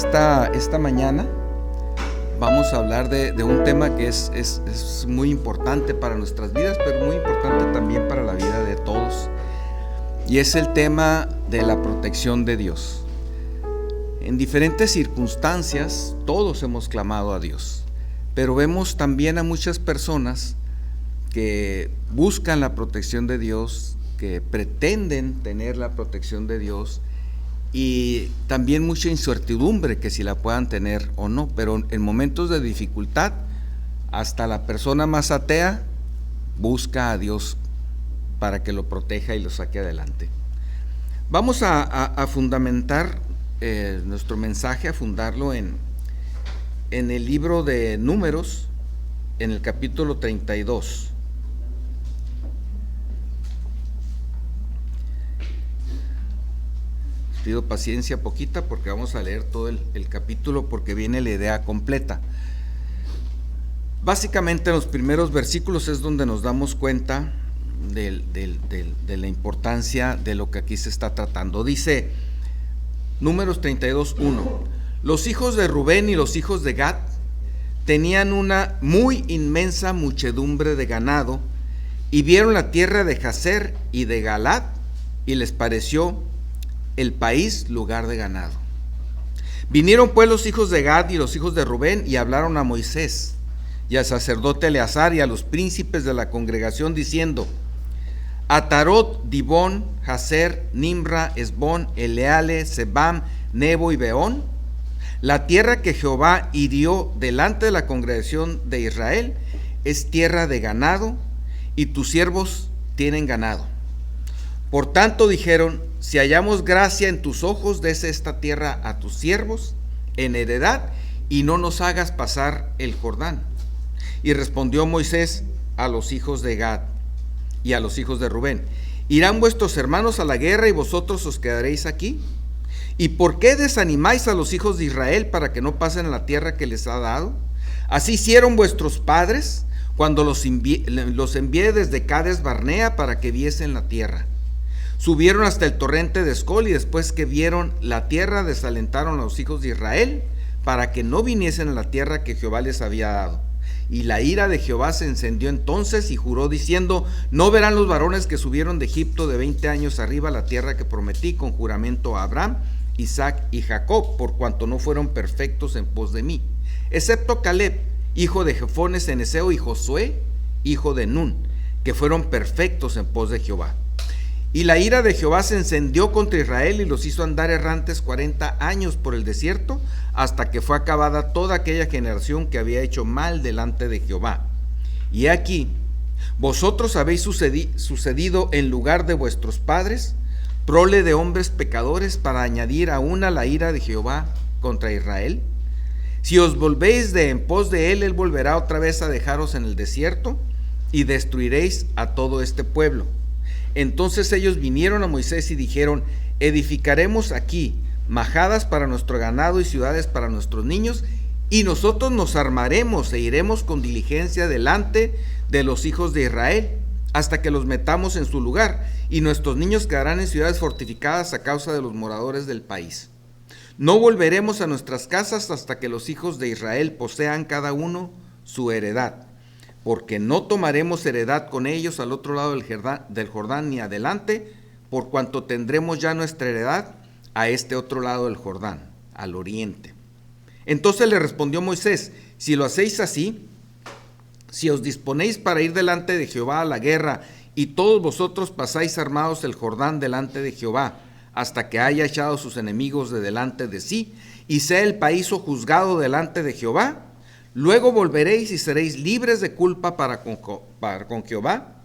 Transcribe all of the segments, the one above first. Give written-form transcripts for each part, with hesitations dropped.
Esta mañana vamos a hablar de un tema que es muy importante para nuestras vidas, pero muy importante también para la vida de todos. Y es el tema de la protección de Dios. En diferentes circunstancias todos hemos clamado a Dios, pero vemos también a muchas personas que buscan la protección de Dios, que pretenden tener la protección de Dios, y también mucha incertidumbre que si la puedan tener o no. Pero en momentos de dificultad, hasta la persona más atea busca a Dios para que lo proteja y lo saque adelante. Vamos a fundamentar nuestro mensaje, a fundarlo en el libro de Números, en el capítulo 32. Pido paciencia poquita porque vamos a leer todo el capítulo, porque viene la idea completa. Básicamente en los primeros versículos es donde nos damos cuenta de la importancia de lo que aquí se está tratando. Dice Números 32:1: los hijos de Rubén y los hijos de Gad tenían una muy inmensa muchedumbre de ganado, y vieron la tierra de Jazer y de Galaad, y les pareció el país lugar de ganado. Vinieron pues los hijos de Gad y los hijos de Rubén y hablaron a Moisés y al sacerdote Eleazar y a los príncipes de la congregación, diciendo: Atarot, Dibón, Jazer, Nimra, Esbón, Eleale, Sebam, Nebo y Beón, la tierra que Jehová hirió delante de la congregación de Israel, es tierra de ganado, y tus siervos tienen ganado. Por tanto dijeron: si hallamos gracia en tus ojos, des esta tierra a tus siervos en heredad, y no nos hagas pasar el Jordán. Y respondió Moisés a los hijos de Gad y a los hijos de Rubén: ¿irán vuestros hermanos a la guerra y vosotros os quedaréis aquí? ¿Y por qué desanimáis a los hijos de Israel para que no pasen a la tierra que les ha dado? Así hicieron vuestros padres cuando los envié desde Cades Barnea para que viesen la tierra. Subieron hasta el torrente de Escol, y después que vieron la tierra desalentaron a los hijos de Israel para que no viniesen a la tierra que Jehová les había dado. Y la ira de Jehová se encendió entonces y juró diciendo: no verán los varones que subieron de Egipto de 20 años arriba la tierra que prometí con juramento a Abraham, Isaac y Jacob, por cuanto no fueron perfectos en pos de mí, excepto Caleb, hijo de Jefones Ceneseo, y Josué, hijo de Nun, que fueron perfectos en pos de Jehová. Y la ira de Jehová se encendió contra Israel y los hizo andar errantes 40 años por el desierto, hasta que fue acabada toda aquella generación que había hecho mal delante de Jehová. Y he aquí, vosotros habéis sucedido en lugar de vuestros padres, prole de hombres pecadores, para añadir aún a la ira de Jehová contra Israel. Si os volvéis de en pos de él volverá otra vez a dejaros en el desierto, y destruiréis a todo este pueblo. Entonces ellos vinieron a Moisés y dijeron: edificaremos aquí majadas para nuestro ganado y ciudades para nuestros niños, y nosotros nos armaremos e iremos con diligencia delante de los hijos de Israel, hasta que los metamos en su lugar, y nuestros niños quedarán en ciudades fortificadas a causa de los moradores del país. No volveremos a nuestras casas hasta que los hijos de Israel posean cada uno su heredad, porque no tomaremos heredad con ellos al otro lado del Jordán ni adelante, por cuanto tendremos ya nuestra heredad a este otro lado del Jordán, al oriente. Entonces le respondió Moisés: si lo hacéis así, si os disponéis para ir delante de Jehová a la guerra, y todos vosotros pasáis armados el Jordán delante de Jehová, hasta que haya echado sus enemigos de delante de sí, y sea el país juzgado delante de Jehová, luego volveréis y seréis libres de culpa para con Jehová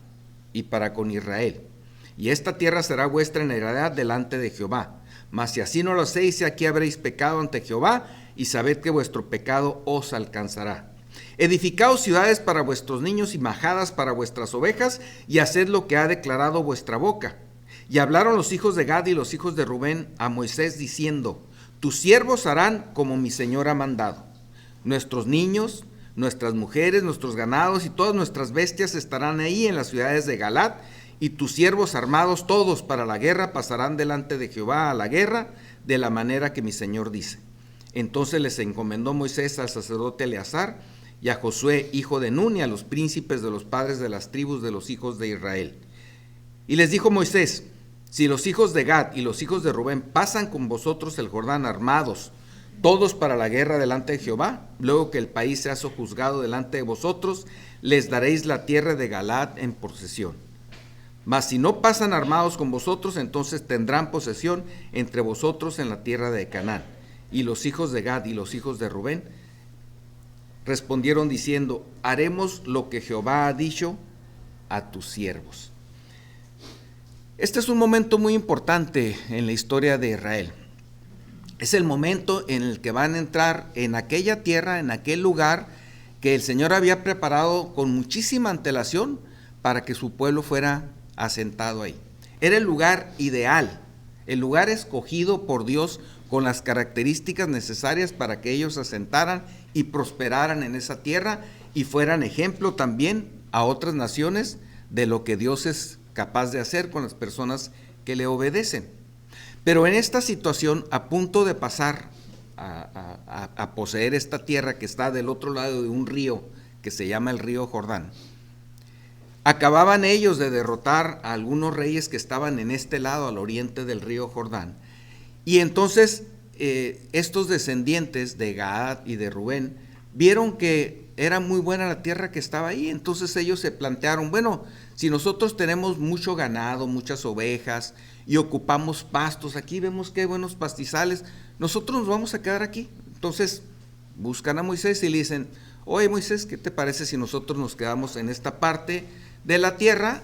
y para con Israel. Y esta tierra será vuestra en heredad delante de Jehová. Mas si así no lo hacéis, aquí habréis pecado ante Jehová, y sabed que vuestro pecado os alcanzará. Edificaos ciudades para vuestros niños y majadas para vuestras ovejas, y haced lo que ha declarado vuestra boca. Y hablaron los hijos de Gad y los hijos de Rubén a Moisés, diciendo: tus siervos harán como mi señor ha mandado. Nuestros niños, nuestras mujeres, nuestros ganados y todas nuestras bestias estarán ahí en las ciudades de Galaad, y tus siervos armados todos para la guerra pasarán delante de Jehová a la guerra, de la manera que mi señor dice. Entonces les encomendó Moisés al sacerdote Eleazar y a Josué, hijo de Nun, y a los príncipes de los padres de las tribus de los hijos de Israel. Y les dijo Moisés: si los hijos de Gad y los hijos de Rubén pasan con vosotros el Jordán armados, todos para la guerra delante de Jehová, luego que el país sea sojuzgado delante de vosotros, les daréis la tierra de Galaad en posesión. Mas si no pasan armados con vosotros, entonces tendrán posesión entre vosotros en la tierra de Canaán. Y los hijos de Gad y los hijos de Rubén respondieron diciendo: haremos lo que Jehová ha dicho a tus siervos. Este es un momento muy importante en la historia de Israel. Es el momento en el que van a entrar en aquella tierra, en aquel lugar que el Señor había preparado con muchísima antelación para que su pueblo fuera asentado ahí. Era el lugar ideal, el lugar escogido por Dios con las características necesarias para que ellos asentaran y prosperaran en esa tierra y fueran ejemplo también a otras naciones de lo que Dios es capaz de hacer con las personas que le obedecen. Pero en esta situación, a punto de pasar a poseer esta tierra que está del otro lado de un río que se llama el río Jordán, acababan ellos de derrotar a algunos reyes que estaban en este lado, al oriente del río Jordán. Y entonces estos descendientes de Gad y de Rubén vieron que era muy buena la tierra que estaba ahí. Entonces ellos se plantearon: bueno, si nosotros tenemos mucho ganado, muchas ovejas y ocupamos pastos, aquí vemos que hay buenos pastizales, nosotros nos vamos a quedar aquí. Entonces buscan a Moisés y le dicen: oye Moisés, ¿qué te parece si nosotros nos quedamos en esta parte de la tierra?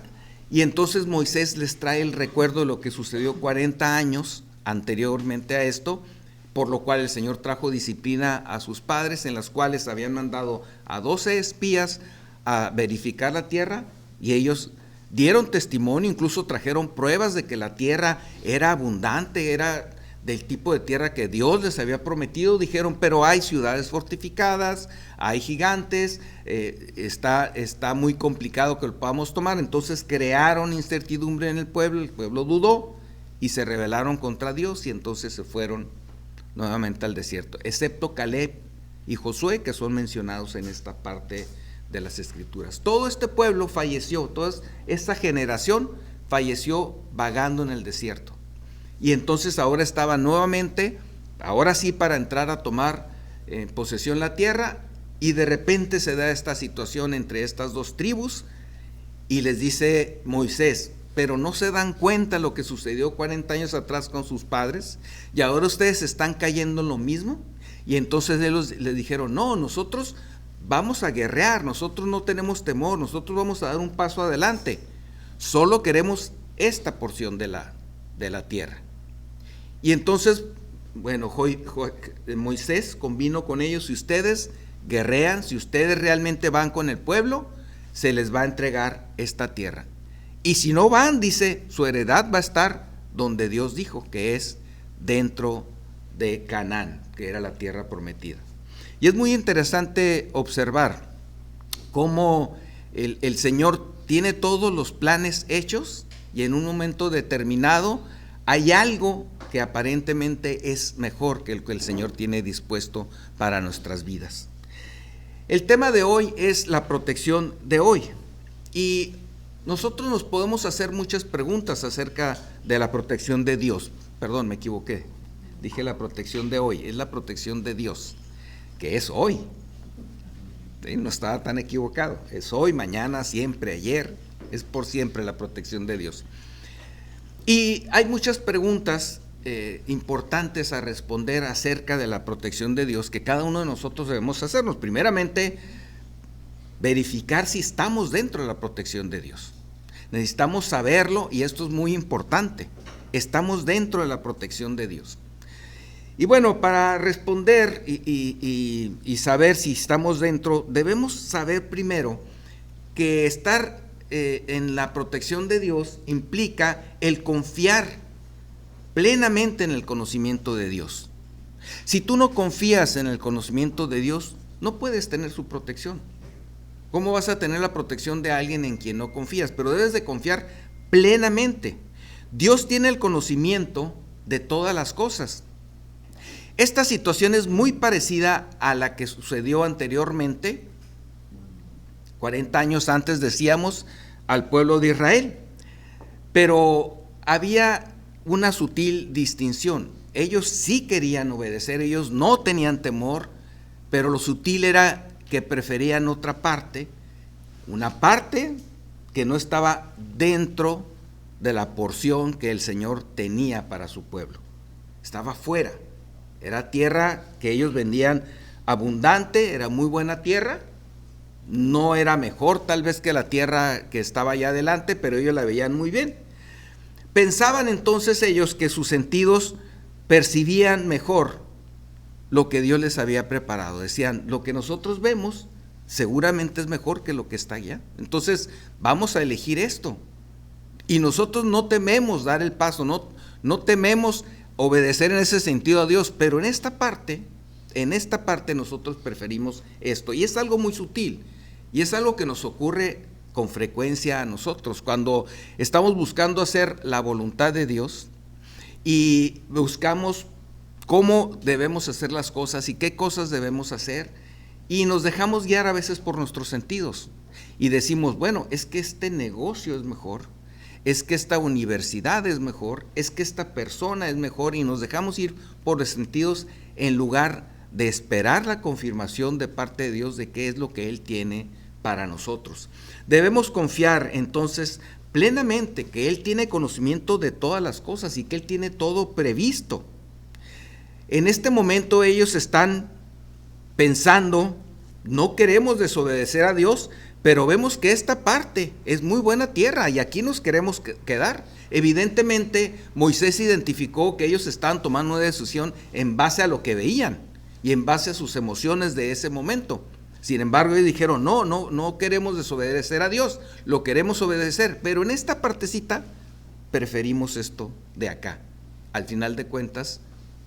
Y entonces Moisés les trae el recuerdo de lo que sucedió 40 años anteriormente a esto, por lo cual el Señor trajo disciplina a sus padres, en las cuales habían mandado a 12 espías a verificar la tierra, y ellos dieron testimonio, incluso trajeron pruebas de que la tierra era abundante, era del tipo de tierra que Dios les había prometido. Dijeron: pero hay ciudades fortificadas, hay gigantes, está muy complicado que lo podamos tomar. Entonces crearon incertidumbre en el pueblo dudó y se rebelaron contra Dios, y entonces se fueron nuevamente al desierto, excepto Caleb y Josué, que son mencionados en esta parte de las Escrituras. Todo este pueblo falleció, toda esta generación falleció vagando en el desierto. Y entonces ahora estaba nuevamente, ahora sí, para entrar a tomar en posesión la tierra, y de repente se da esta situación entre estas dos tribus, y les dice Moisés: pero no se dan cuenta lo que sucedió 40 años atrás con sus padres, y ahora ustedes están cayendo en lo mismo. Y entonces ellos les dijeron: no, nosotros vamos a guerrear, nosotros no tenemos temor, nosotros vamos a dar un paso adelante, solo queremos esta porción de la tierra. Y entonces, bueno, Moisés convino con ellos: si ustedes guerrean, si ustedes realmente van con el pueblo, se les va a entregar esta tierra. Y si no van, dice, su heredad va a estar donde Dios dijo, que es dentro de Canaán, que era la tierra prometida. Y es muy interesante observar cómo el Señor tiene todos los planes hechos, y en un momento determinado hay algo que aparentemente es mejor que el que el Señor tiene dispuesto para nuestras vidas. El tema de hoy es la protección de hoy, y nosotros nos podemos hacer muchas preguntas acerca de la protección de Dios. Perdón, me equivoqué, dije la protección de hoy, es la protección de Dios, que es hoy. ¿Sí? No estaba tan equivocado, es hoy, mañana, siempre, ayer, es por siempre la protección de Dios. Y hay muchas preguntas importantes a responder acerca de la protección de Dios que cada uno de nosotros debemos hacernos. Primeramente, verificar si estamos dentro de la protección de Dios. Necesitamos saberlo, y esto es muy importante: estamos dentro de la protección de Dios. Y bueno, para responder y saber si estamos dentro, debemos saber primero que estar en la protección de Dios implica el confiar plenamente en el conocimiento de Dios. Si tú no confías en el conocimiento de Dios, no puedes tener su protección. ¿Cómo vas a tener la protección de alguien en quien no confías? Pero debes de confiar plenamente. Dios tiene el conocimiento de todas las cosas. Esta situación es muy parecida a la que sucedió anteriormente, 40 años antes, decíamos, al pueblo de Israel. Pero había una sutil distinción. Ellos sí querían obedecer, ellos no tenían temor, pero lo sutil era que preferían otra parte, una parte que no estaba dentro de la porción que el Señor tenía para su pueblo. Estaba fuera. Era tierra que ellos vendían abundante, era muy buena tierra. No era mejor tal vez que la tierra que estaba allá adelante, pero ellos la veían muy bien. Pensaban entonces ellos que sus sentidos percibían mejor lo que Dios les había preparado. Decían, lo que nosotros vemos seguramente es mejor que lo que está allá. Entonces vamos a elegir esto. Y nosotros no tememos dar el paso, no tememos obedecer en ese sentido a Dios, pero en esta parte nosotros preferimos esto. Y es algo muy sutil, y es algo que nos ocurre con frecuencia a nosotros, cuando estamos buscando hacer la voluntad de Dios y buscamos cómo debemos hacer las cosas y qué cosas debemos hacer, y nos dejamos guiar a veces por nuestros sentidos, y decimos, bueno, es que este negocio es mejor, es que esta universidad es mejor, es que esta persona es mejor, y nos dejamos ir por los sentidos en lugar de esperar la confirmación de parte de Dios de qué es lo que Él tiene para nosotros. Debemos confiar entonces plenamente que Él tiene conocimiento de todas las cosas y que Él tiene todo previsto. En este momento ellos están pensando, no queremos desobedecer a Dios, pero vemos que esta parte es muy buena tierra y aquí nos queremos quedar. Evidentemente Moisés identificó que ellos estaban tomando una decisión en base a lo que veían y en base a sus emociones de ese momento. Sin embargo, ellos dijeron, no queremos desobedecer a Dios, lo queremos obedecer, pero en esta partecita preferimos esto de acá. Al final de cuentas,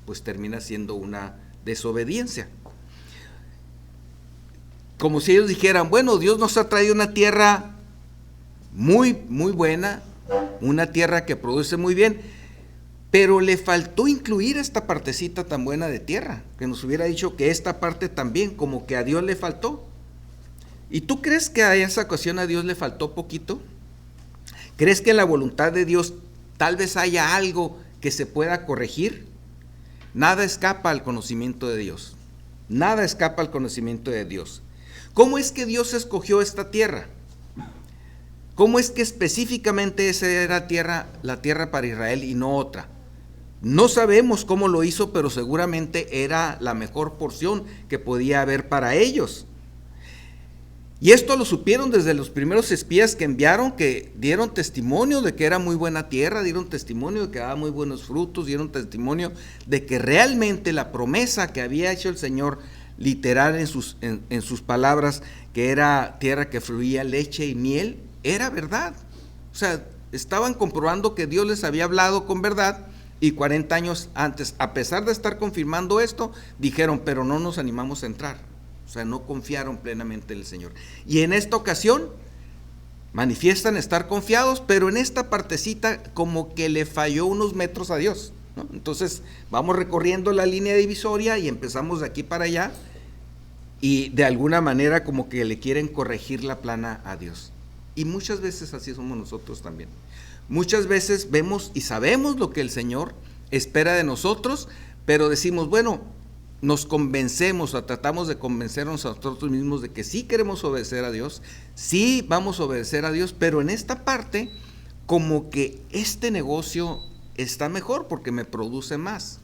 pues termina siendo una desobediencia. Como si ellos dijeran, bueno, Dios nos ha traído una tierra muy, muy buena, una tierra que produce muy bien, pero le faltó incluir esta partecita tan buena de tierra, que nos hubiera dicho que esta parte también, como que a Dios le faltó. ¿Y tú crees que a esa ocasión a Dios le faltó poquito? ¿Crees que en la voluntad de Dios tal vez haya algo que se pueda corregir? Nada escapa al conocimiento de Dios. Nada escapa al conocimiento de Dios. ¿Cómo es que Dios escogió esta tierra? ¿Cómo es que específicamente esa era la tierra para Israel y no otra? No sabemos cómo lo hizo, pero seguramente era la mejor porción que podía haber para ellos. Y esto lo supieron desde los primeros espías que enviaron, que dieron testimonio de que era muy buena tierra, dieron testimonio de que daba muy buenos frutos, dieron testimonio de que realmente la promesa que había hecho el Señor, literal en sus palabras, que era tierra que fluía leche y miel, era verdad. O sea, estaban comprobando que Dios les había hablado con verdad. Y 40 años antes, a pesar de estar confirmando esto, dijeron, pero no nos animamos a entrar. O sea, no confiaron plenamente en el Señor. Y en esta ocasión, manifiestan estar confiados, pero en esta partecita como que le falló unos metros a Dios, ¿no? Entonces, vamos recorriendo la línea divisoria y empezamos de aquí para allá, y de alguna manera como que le quieren corregir la plana a Dios. Y muchas veces así somos nosotros también. Muchas veces vemos y sabemos lo que el Señor espera de nosotros, pero decimos, bueno, nos convencemos o tratamos de convencernos a nosotros mismos de que sí queremos obedecer a Dios, sí vamos a obedecer a Dios, pero en esta parte como que este negocio está mejor porque me produce más,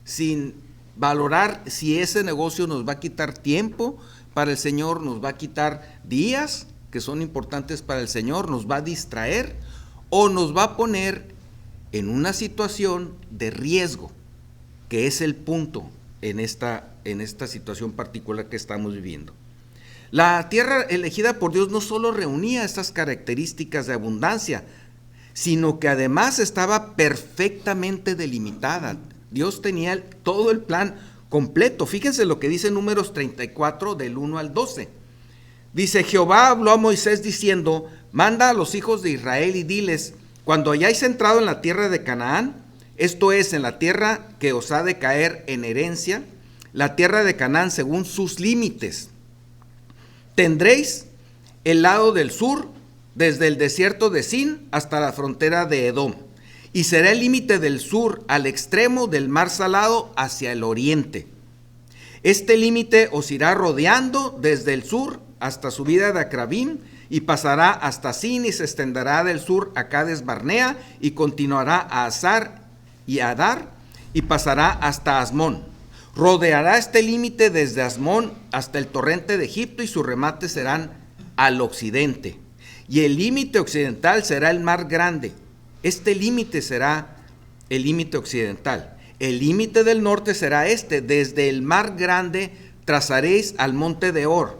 sin valorar si ese negocio nos va a quitar tiempo para el Señor, nos va a quitar días que son importantes para el Señor, nos va a distraer o nos va a poner en una situación de riesgo, que es el punto en esta situación particular que estamos viviendo. La tierra elegida por Dios no solo reunía estas características de abundancia, sino que además estaba perfectamente delimitada. Dios tenía todo el plan completo. Fíjense lo que dice Números 34 del 1 al 12. Dice, Jehová habló a Moisés diciendo, manda a los hijos de Israel y diles, cuando hayáis entrado en la tierra de Canaán, esto es, en la tierra que os ha de caer en herencia, la tierra de Canaán según sus límites. Tendréis el lado del sur, desde el desierto de Sin hasta la frontera de Edom, y será el límite del sur al extremo del mar Salado hacia el oriente. Este límite os irá rodeando desde el sur hasta subida de Acrabim, y pasará hasta Sin y se extenderá del sur a Cades Barnea y continuará a Azar y Adar y pasará hasta Asmón. Rodeará este límite desde Asmón hasta el torrente de Egipto y sus remates serán al occidente. Y el límite occidental será el mar grande. Este límite será el límite occidental. El límite del norte será este. Desde el mar grande trazaréis al monte de Or.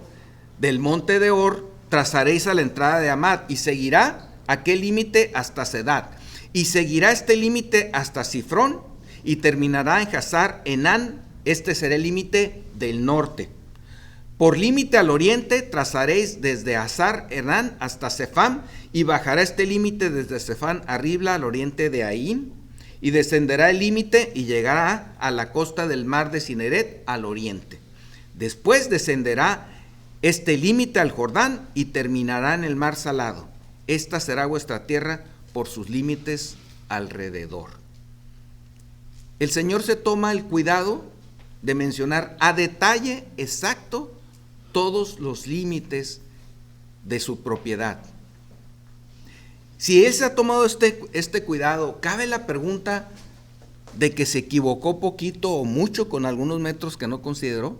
Del monte de Or trazaréis a la entrada de Amad y seguirá aquel límite hasta Sedad. Y seguirá este límite hasta Sifrón y terminará en Hazar Enán. Este será el límite del norte. Por límite al oriente trazaréis desde Hazar Enán hasta Sefam y bajará este límite desde Sefam a Ribla al oriente de Aín y descenderá el límite y llegará a la costa del mar de Cineret al oriente. Después descenderá este límite al Jordán y terminará en el mar Salado. Esta será vuestra tierra por sus límites alrededor. El Señor se toma el cuidado de mencionar a detalle exacto todos los límites de su propiedad. Si Él se ha tomado este cuidado, cabe la pregunta de que se equivocó poquito o mucho con algunos metros que no consideró.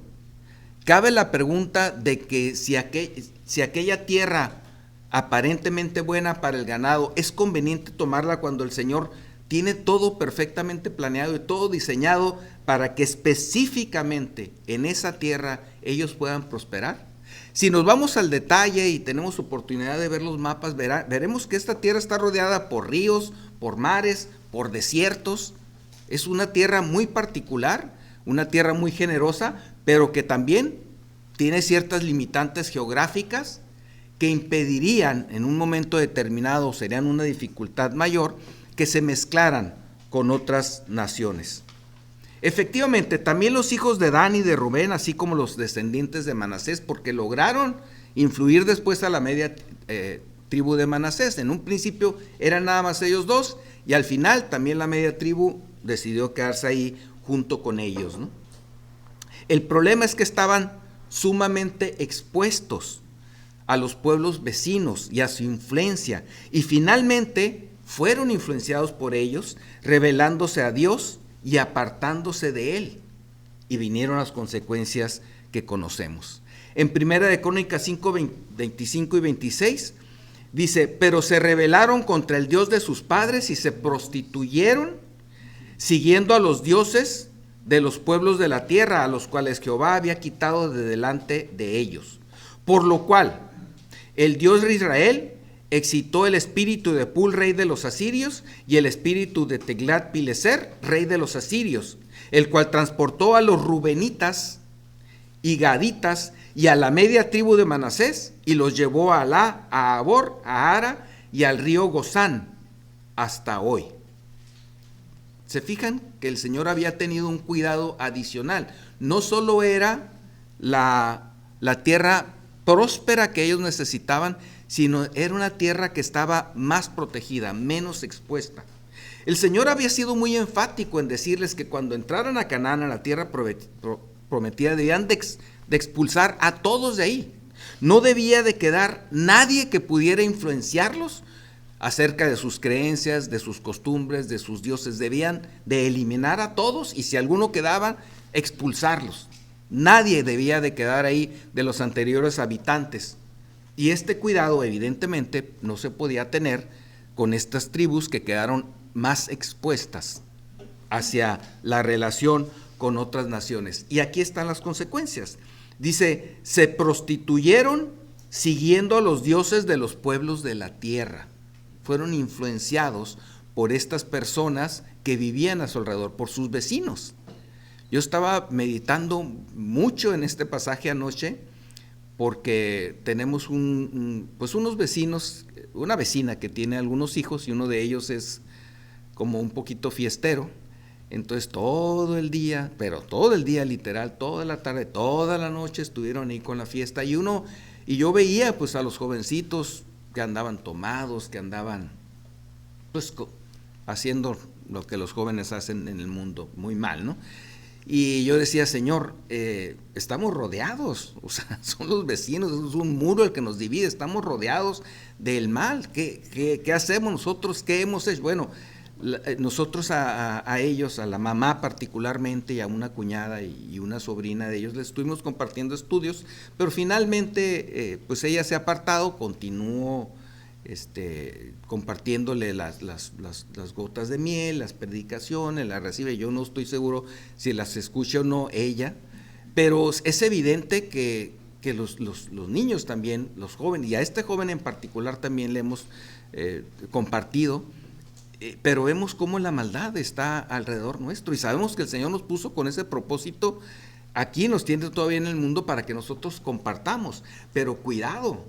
Cabe la pregunta de que si aquella tierra aparentemente buena para el ganado, es conveniente tomarla cuando el Señor tiene todo perfectamente planeado y todo diseñado para que específicamente en esa tierra ellos puedan prosperar. Si nos vamos al detalle y tenemos oportunidad de ver los mapas, veremos que esta tierra está rodeada por ríos, por mares, por desiertos. Es una tierra muy particular, una tierra muy generosa, pero que también tiene ciertas limitantes geográficas que impedirían en un momento determinado, serían una dificultad mayor, que se mezclaran con otras naciones. Efectivamente, también los hijos de Dan y de Rubén, así como los descendientes de Manasés, porque lograron influir después a la media tribu de Manasés. En un principio eran nada más ellos dos, y al final también la media tribu decidió quedarse ahí junto con ellos, ¿no? El problema es que estaban sumamente expuestos a los pueblos vecinos y a su influencia, y finalmente fueron influenciados por ellos, rebelándose a Dios y apartándose de Él, y vinieron las consecuencias que conocemos. En Primera de Crónicas 5, 25 y 26 dice: pero se rebelaron contra el Dios de sus padres y se prostituyeron, siguiendo a los dioses de los pueblos de la tierra, a los cuales Jehová había quitado de delante de ellos. Por lo cual, el Dios de Israel excitó el espíritu de Pul, rey de los asirios, y el espíritu de Teglat-Pileser, rey de los asirios, el cual transportó a los rubenitas y gaditas y a la media tribu de Manasés, y los llevó a Alá, a Abor, a Ara y al río Gozán, hasta hoy. Se fijan que el Señor había tenido un cuidado adicional. No solo era la tierra próspera que ellos necesitaban, sino era una tierra que estaba más protegida, menos expuesta. El Señor había sido muy enfático en decirles que cuando entraran a Canaán, a la tierra prometida, debían de expulsar a todos de ahí. No debía de quedar nadie que pudiera influenciarlos acerca de sus creencias, de sus costumbres, de sus dioses. Debían de eliminar a todos, y si alguno quedaba, expulsarlos. Nadie debía de quedar ahí de los anteriores habitantes. Y este cuidado evidentemente no se podía tener con estas tribus que quedaron más expuestas hacia la relación con otras naciones. Y aquí están las consecuencias. Dice: se prostituyeron siguiendo a los dioses de los pueblos de la tierra. Fueron influenciados por estas personas que vivían a su alrededor, por sus vecinos. Yo estaba meditando mucho en este pasaje anoche, porque tenemos unos vecinos, una vecina que tiene algunos hijos, y uno de ellos es como un poquito fiestero. Entonces todo el día, pero todo el día literal, toda la tarde, toda la noche estuvieron ahí con la fiesta, y yo veía pues a los jovencitos que andaban tomados, que andaban pues haciendo lo que los jóvenes hacen en el mundo, muy mal, ¿no? Y yo decía, Señor, estamos rodeados, o sea, son los vecinos, es un muro el que nos divide, estamos rodeados del mal. ¿Qué hacemos nosotros? ¿Qué hemos hecho? Bueno, nosotros a ellos, a la mamá particularmente, y a una cuñada y una sobrina de ellos, les estuvimos compartiendo estudios, pero finalmente pues ella se ha apartado, continuó compartiéndole las gotas de miel, las predicaciones, las recibe. Yo no estoy seguro si las escucha o no ella, pero es evidente que los niños también, los jóvenes, y a este joven en particular también le hemos compartido, pero vemos cómo la maldad está alrededor nuestro, y sabemos que el Señor nos puso con ese propósito aquí, nos tiene todavía en el mundo para que nosotros compartamos, pero cuidado,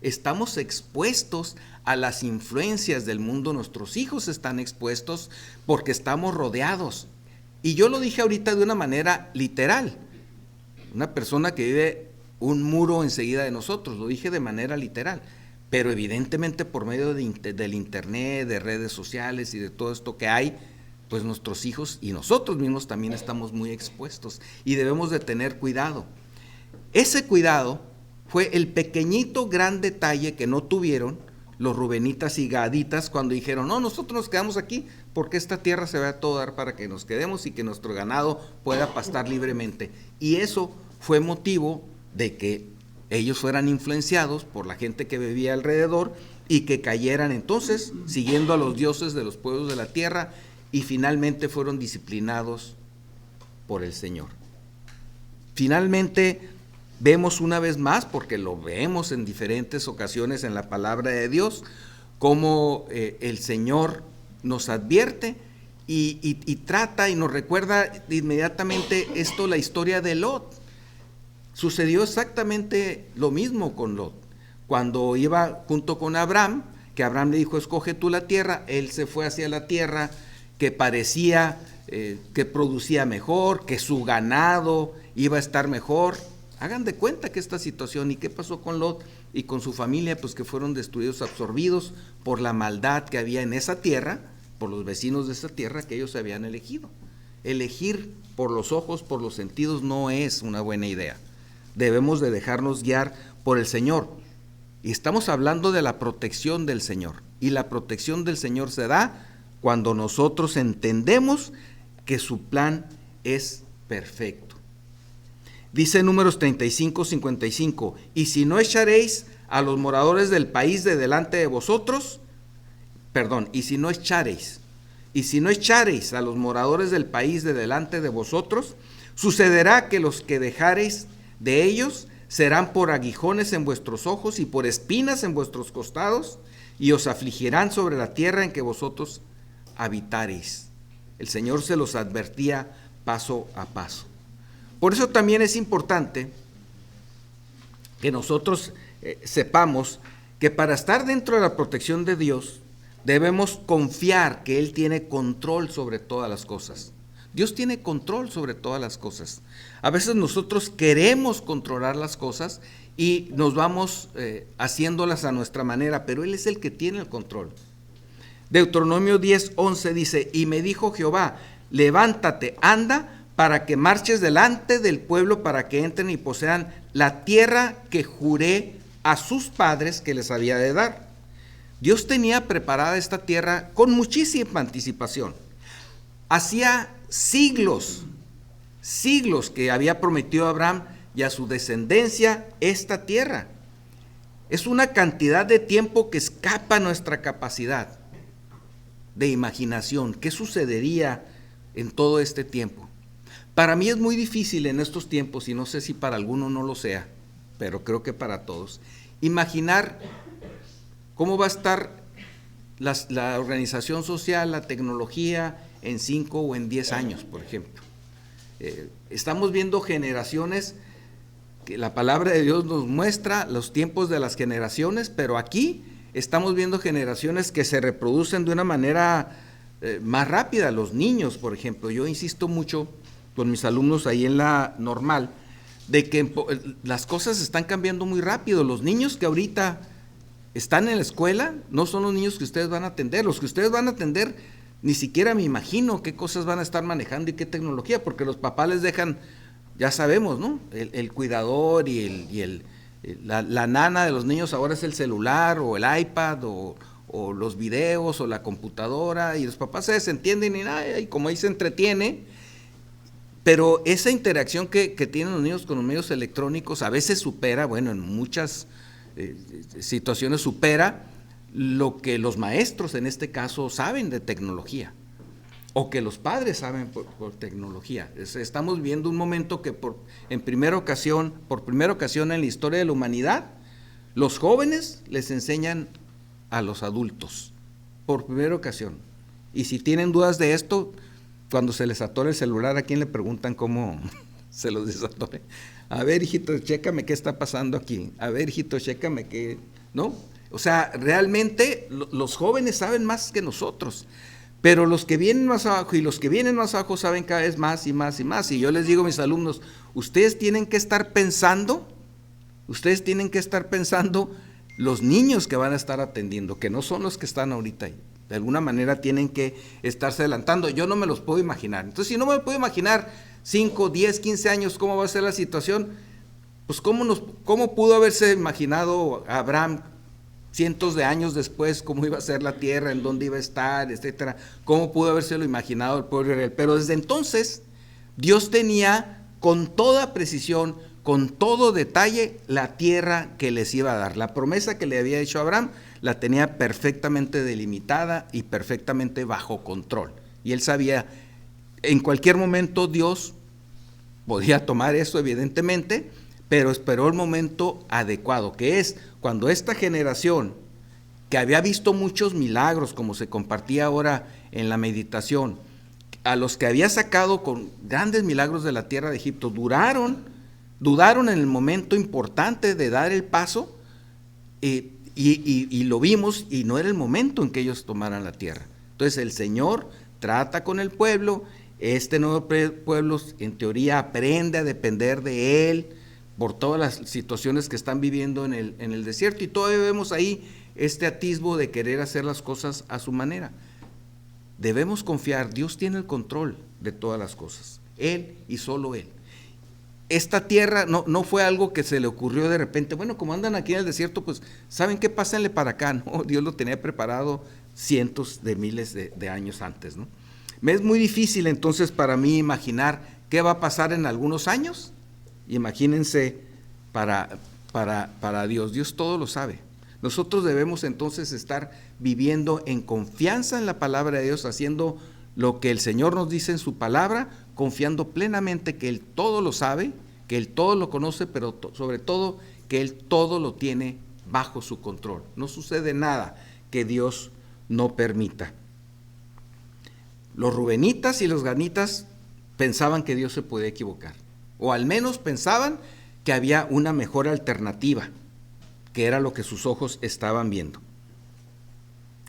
estamos expuestos a las influencias del mundo, nuestros hijos están expuestos porque estamos rodeados. Y yo lo dije ahorita de una manera literal, una persona que vive un muro enseguida de nosotros, lo dije de manera literal, pero evidentemente por medio del internet, de redes sociales y de todo esto que hay, pues nuestros hijos y nosotros mismos también estamos muy expuestos y debemos de tener cuidado. Ese cuidado fue el pequeñito gran detalle que no tuvieron los rubenitas y gaditas cuando dijeron, no, nosotros nos quedamos aquí porque esta tierra se va a todo dar para que nos quedemos y que nuestro ganado pueda pastar libremente. Y eso fue motivo de que ellos fueran influenciados por la gente que vivía alrededor y que cayeran entonces siguiendo a los dioses de los pueblos de la tierra, y finalmente fueron disciplinados por el Señor. Finalmente vemos una vez más, porque lo vemos en diferentes ocasiones en la palabra de Dios, cómo el Señor nos advierte y trata y nos recuerda inmediatamente esto, la historia de Lot. Sucedió exactamente lo mismo con Lot. Cuando iba junto con Abraham, que Abraham le dijo, escoge tú la tierra, él se fue hacia la tierra que parecía que producía mejor, que su ganado iba a estar mejor. Hagan de cuenta que esta situación, ¿y qué pasó con Lot y con su familia? Pues que fueron destruidos, absorbidos por la maldad que había en esa tierra, por los vecinos de esa tierra que ellos habían elegido. Elegir por los ojos, por los sentidos, no es una buena idea. Debemos de dejarnos guiar por el Señor. Y estamos hablando de la protección del Señor. Y la protección del Señor se da cuando nosotros entendemos que su plan es perfecto. Dice Números 35:55, y si no echaréis a los moradores del país de delante de vosotros, y si no echaréis a los moradores del país de delante de vosotros, sucederá que los que dejareis de ellos serán por aguijones en vuestros ojos y por espinas en vuestros costados, y os afligirán sobre la tierra en que vosotros habitareis. El Señor se los advertía paso a paso. Por eso también es importante que nosotros sepamos que para estar dentro de la protección de Dios debemos confiar que Él tiene control sobre todas las cosas. Dios tiene control sobre todas las cosas. A veces nosotros queremos controlar las cosas y nos vamos haciéndolas a nuestra manera, pero Él es el que tiene el control. Deuteronomio 10:11 dice, y me dijo Jehová, levántate, anda, para que marches delante del pueblo, para que entren y posean la tierra que juré a sus padres que les había de dar. Dios tenía preparada esta tierra con muchísima anticipación. Hacía siglos que había prometido a Abraham y a su descendencia esta tierra. Es una cantidad de tiempo que escapa a nuestra capacidad de imaginación. ¿Qué sucedería en todo este tiempo? Para mí es muy difícil en estos tiempos, y no sé si para alguno no lo sea, pero creo que para todos, imaginar cómo va a estar la organización social, la tecnología en 5 o en 10 años, por ejemplo. Estamos viendo generaciones que la palabra de Dios nos muestra los tiempos de las generaciones, pero aquí estamos viendo generaciones que se reproducen de una manera más rápida. Los niños, por ejemplo, yo insisto mucho con mis alumnos ahí en la normal, de que las cosas están cambiando muy rápido. Los niños que ahorita están en la escuela no son los niños que ustedes van a atender. Los que ustedes van a atender, ni siquiera me imagino qué cosas van a estar manejando y qué tecnología, porque los papás les dejan, ya sabemos, ¿no? El cuidador y la nana de los niños ahora es el celular o el iPad o los videos o la computadora, y los papás se desentienden y como ahí se entretiene. Pero esa interacción que tienen los niños con los medios electrónicos a veces supera, bueno, en muchas situaciones supera lo que los maestros en este caso saben de tecnología, o que los padres saben por tecnología. Estamos viviendo un momento que por primera ocasión en la historia de la humanidad, los jóvenes les enseñan a los adultos, por primera ocasión. Y si tienen dudas de esto, cuando se les atore el celular, ¿a quién le preguntan cómo se los desatore? A ver, hijito, chécame qué está pasando aquí. A ver, hijito, chécame qué, ¿no? O sea, realmente los jóvenes saben más que nosotros, pero los que vienen más abajo y los que vienen más abajo saben cada vez más y más y más. Y yo les digo a mis alumnos, ustedes tienen que estar pensando los niños que van a estar atendiendo, que no son los que están ahorita ahí. De alguna manera tienen que estarse adelantando. Yo no me los puedo imaginar. Entonces, si no me puedo imaginar 5, 10, 15 años cómo va a ser la situación, pues cómo pudo haberse imaginado Abraham cientos de años después cómo iba a ser la tierra, en dónde iba a estar, etcétera. Cómo pudo habérselo imaginado el pueblo de Israel. Pero desde entonces Dios tenía con toda precisión, con todo detalle, la tierra que les iba a dar. La promesa que le había hecho a Abraham la tenía perfectamente delimitada y perfectamente bajo control. Y él sabía, en cualquier momento Dios podía tomar eso, evidentemente, pero esperó el momento adecuado, que es cuando esta generación, que había visto muchos milagros, como se compartía ahora en la meditación, a los que había sacado con grandes milagros de la tierra de Egipto, dudaron en el momento importante de dar el paso, y lo vimos, y no era el momento en que ellos tomaran la tierra. Entonces el Señor trata con el pueblo, este nuevo pueblo en teoría aprende a depender de Él por todas las situaciones que están viviendo en el desierto, y todavía vemos ahí este atisbo de querer hacer las cosas a su manera. Debemos confiar, Dios tiene el control de todas las cosas, Él y solo Él. Esta tierra no fue algo que se le ocurrió de repente, bueno, como andan aquí en el desierto, pues, ¿saben qué? Pásenle para acá. No, Dios lo tenía preparado cientos de miles de años antes, ¿no? Me es muy difícil entonces para mí imaginar qué va a pasar en algunos años. Imagínense para Dios. Dios todo lo sabe. Nosotros debemos entonces estar viviendo en confianza en la palabra de Dios, haciendo lo que el Señor nos dice en su palabra, confiando plenamente que Él todo lo sabe, que Él todo lo conoce, pero sobre todo que Él todo lo tiene bajo su control. No sucede nada que Dios no permita. Los rubenitas y los ganitas pensaban que Dios se podía equivocar, o al menos pensaban que había una mejor alternativa, que era lo que sus ojos estaban viendo.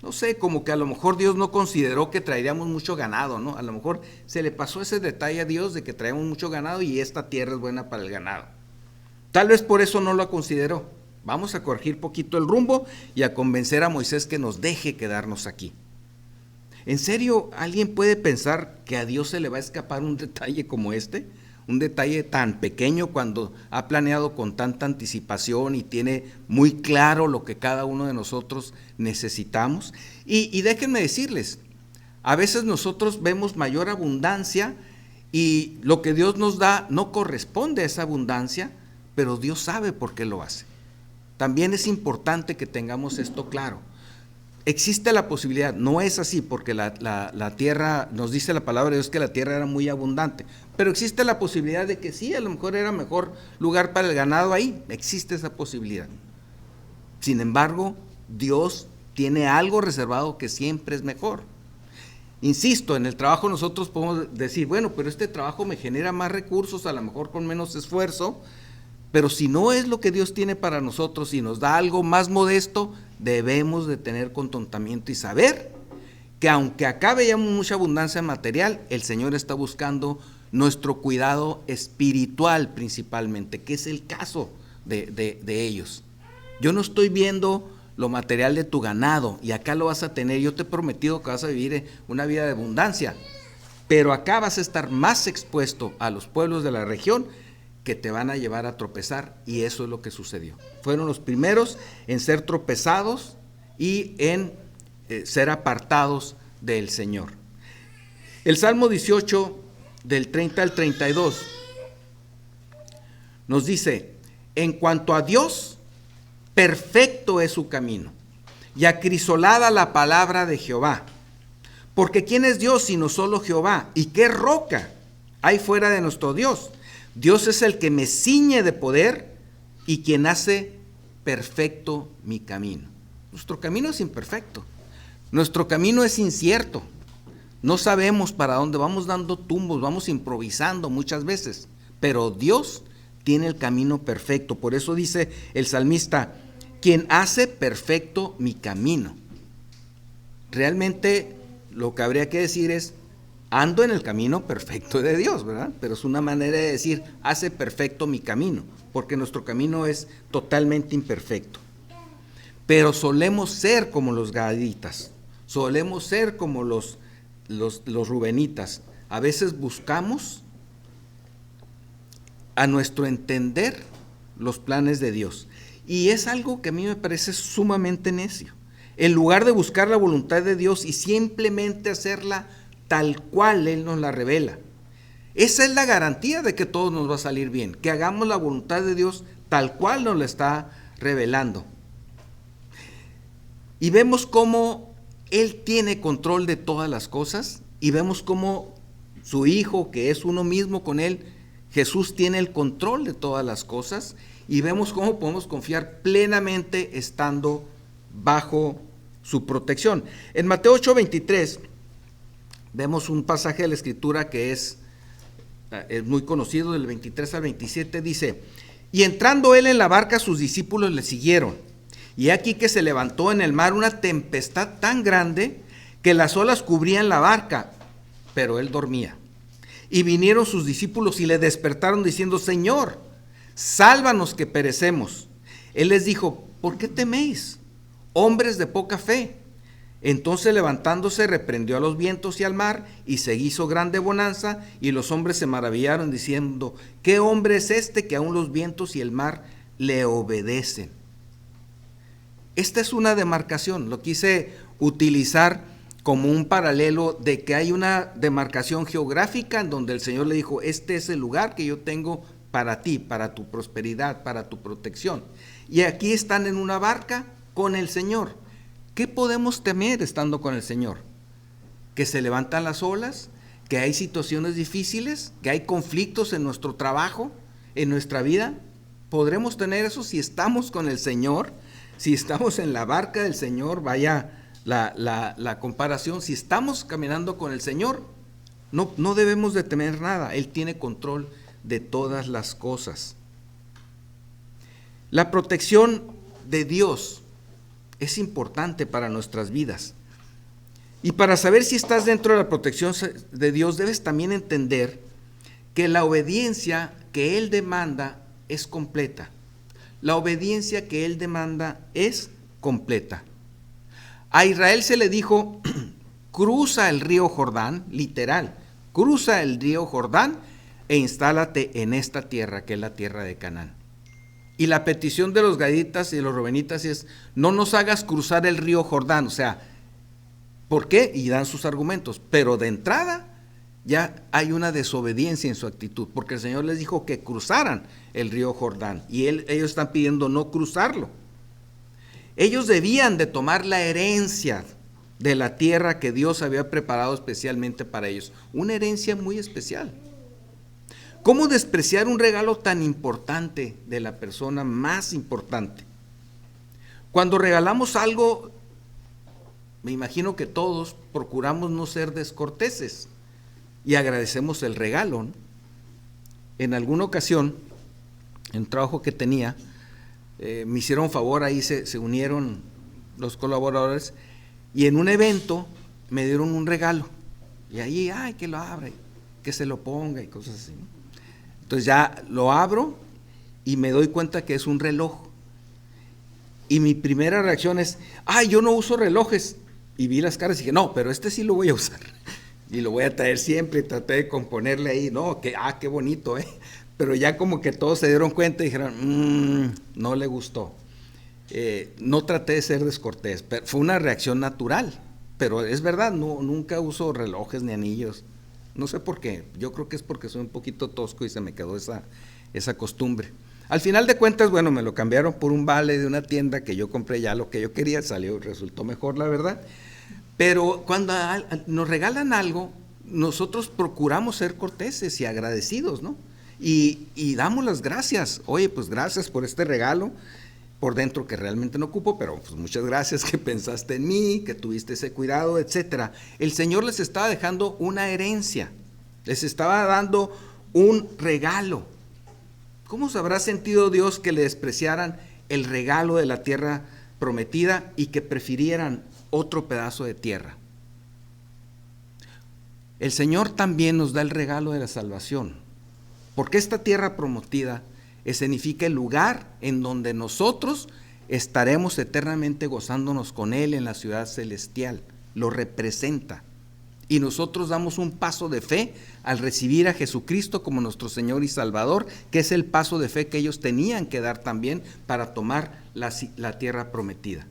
No sé, como que a lo mejor Dios no consideró que traeríamos mucho ganado, ¿no? A lo mejor se le pasó ese detalle a Dios de que traemos mucho ganado y esta tierra es buena para el ganado. Tal vez por eso no lo consideró. Vamos a corregir poquito el rumbo y a convencer a Moisés que nos deje quedarnos aquí. ¿En serio alguien puede pensar que a Dios se le va a escapar un detalle como este? Un detalle tan pequeño cuando ha planeado con tanta anticipación y tiene muy claro lo que cada uno de nosotros necesitamos. Y déjenme decirles, a veces nosotros vemos mayor abundancia y lo que Dios nos da no corresponde a esa abundancia, pero Dios sabe por qué lo hace. También es importante que tengamos esto claro. Existe la posibilidad, no es así, porque la tierra, nos dice la palabra de Dios que la tierra era muy abundante, pero existe la posibilidad de que sí, a lo mejor era mejor lugar para el ganado ahí, existe esa posibilidad. Sin embargo, Dios tiene algo reservado que siempre es mejor. Insisto, en el trabajo nosotros podemos decir, bueno, pero este trabajo me genera más recursos, a lo mejor con menos esfuerzo, pero si no es lo que Dios tiene para nosotros y nos da algo más modesto, debemos de tener contentamiento y saber que aunque acá veamos mucha abundancia material, el Señor está buscando nuestro cuidado espiritual principalmente, que es el caso de ellos. Yo no estoy viendo lo material de tu ganado, y acá lo vas a tener. Yo te he prometido que vas a vivir una vida de abundancia, pero acá vas a estar más expuesto a los pueblos de la región que te van a llevar a tropezar, y eso es lo que sucedió. Fueron los primeros en ser tropezados y en ser apartados del Señor. El Salmo 18, del 30 al 32, nos dice: en cuanto a Dios, perfecto es su camino, y acrisolada la palabra de Jehová. Porque ¿quién es Dios sino solo Jehová? ¿Y qué roca hay fuera de nuestro Dios? Dios es el que me ciñe de poder y quien hace perfecto mi camino. Nuestro camino es imperfecto. Nuestro camino es incierto. No sabemos para dónde, vamos dando tumbos, vamos improvisando muchas veces. Pero Dios tiene el camino perfecto. Por eso dice el salmista: quien hace perfecto mi camino. Realmente lo que habría que decir es: ando en el camino perfecto de Dios, ¿verdad? Pero es una manera de decir: hace perfecto mi camino, porque nuestro camino es totalmente imperfecto. Pero solemos ser como los gaditas, solemos ser como los rubenitas. A veces buscamos a nuestro entender los planes de Dios, y es algo que a mí me parece sumamente necio. En lugar de buscar la voluntad de Dios y simplemente hacerla tal cual Él nos la revela. Esa es la garantía de que todo nos va a salir bien, que hagamos la voluntad de Dios tal cual nos la está revelando. Y vemos cómo Él tiene control de todas las cosas, y vemos cómo su Hijo, que es uno mismo con Él, Jesús, tiene el control de todas las cosas, y vemos cómo podemos confiar plenamente estando bajo su protección. En Mateo 8:23 vemos un pasaje de la Escritura que es muy conocido, del 23 al 27, dice: y entrando él en la barca, sus discípulos le siguieron. Y aquí que se levantó en el mar una tempestad tan grande que las olas cubrían la barca, pero él dormía. Y vinieron sus discípulos y le despertaron diciendo: Señor, sálvanos que perecemos. Él les dijo: ¿por qué teméis, hombres de poca fe? Entonces levantándose reprendió a los vientos y al mar, y se hizo grande bonanza, y los hombres se maravillaron diciendo: ¿qué hombre es este que aún los vientos y el mar le obedecen? Esta es una demarcación, lo quise utilizar como un paralelo de que hay una demarcación geográfica en donde el Señor le dijo: este es el lugar que yo tengo para ti, para tu prosperidad, para tu protección. Y aquí están en una barca con el Señor. ¿Qué podemos temer estando con el Señor? ¿Que se levantan las olas? ¿Que hay situaciones difíciles? ¿Que hay conflictos en nuestro trabajo? ¿En nuestra vida? ¿Podremos tener eso si estamos con el Señor? Si estamos en la barca del Señor, vaya la comparación. Si estamos caminando con el Señor, no debemos de temer nada. Él tiene control de todas las cosas. La protección de Dios es importante para nuestras vidas. Y para saber si estás dentro de la protección de Dios, debes también entender que la obediencia que Él demanda es completa. La obediencia que Él demanda es completa. A Israel se le dijo: cruza el río Jordán, literal, cruza el río Jordán e instálate en esta tierra, que es la tierra de Canaán. Y la petición de los gaditas y de los rubenitas es: no nos hagas cruzar el río Jordán. O sea, ¿por qué? Y dan sus argumentos. Pero de entrada ya hay una desobediencia en su actitud, porque el Señor les dijo que cruzaran el río Jordán, y ellos están pidiendo no cruzarlo. Ellos debían de tomar la herencia de la tierra que Dios había preparado especialmente para ellos, una herencia muy especial. ¿Cómo despreciar un regalo tan importante de la persona más importante? Cuando regalamos algo, me imagino que todos procuramos no ser descorteses y agradecemos el regalo, ¿no? En alguna ocasión, en un trabajo que tenía, me hicieron favor, ahí se unieron los colaboradores, y en un evento me dieron un regalo. Y ahí, ay, que lo abra, que se lo ponga y cosas así, ¿no? Entonces ya lo abro y me doy cuenta que es un reloj. Y mi primera reacción es, ay, yo no uso relojes. Y vi las caras y dije, no, pero este sí lo voy a usar. Y lo voy a traer siempre, y traté de componerle ahí, no, qué bonito, Pero ya como que todos se dieron cuenta y dijeron, no le gustó. No traté de ser descortés, pero fue una reacción natural. Pero es verdad, no, nunca uso relojes ni anillos. No sé por qué, yo creo que es porque soy un poquito tosco y se me quedó esa costumbre. Al final de cuentas, bueno, me lo cambiaron por un vale de una tienda que yo compré ya lo que yo quería, resultó mejor, la verdad. Pero cuando nos regalan algo, nosotros procuramos ser corteses y agradecidos, ¿no? Y damos las gracias. Oye, pues gracias por este regalo, por dentro que realmente no ocupo, pero pues muchas gracias que pensaste en mí, que tuviste ese cuidado, etcétera. El Señor les estaba dejando una herencia, les estaba dando un regalo. ¿Cómo se habrá sentido Dios que le despreciaran el regalo de la tierra prometida y que prefirieran otro pedazo de tierra? El Señor también nos da el regalo de la salvación, porque esta tierra prometida significa el lugar en donde nosotros estaremos eternamente gozándonos con Él en la ciudad celestial. Lo representa. Y nosotros damos un paso de fe al recibir a Jesucristo como nuestro Señor y Salvador, que es el paso de fe que ellos tenían que dar también para tomar la tierra prometida.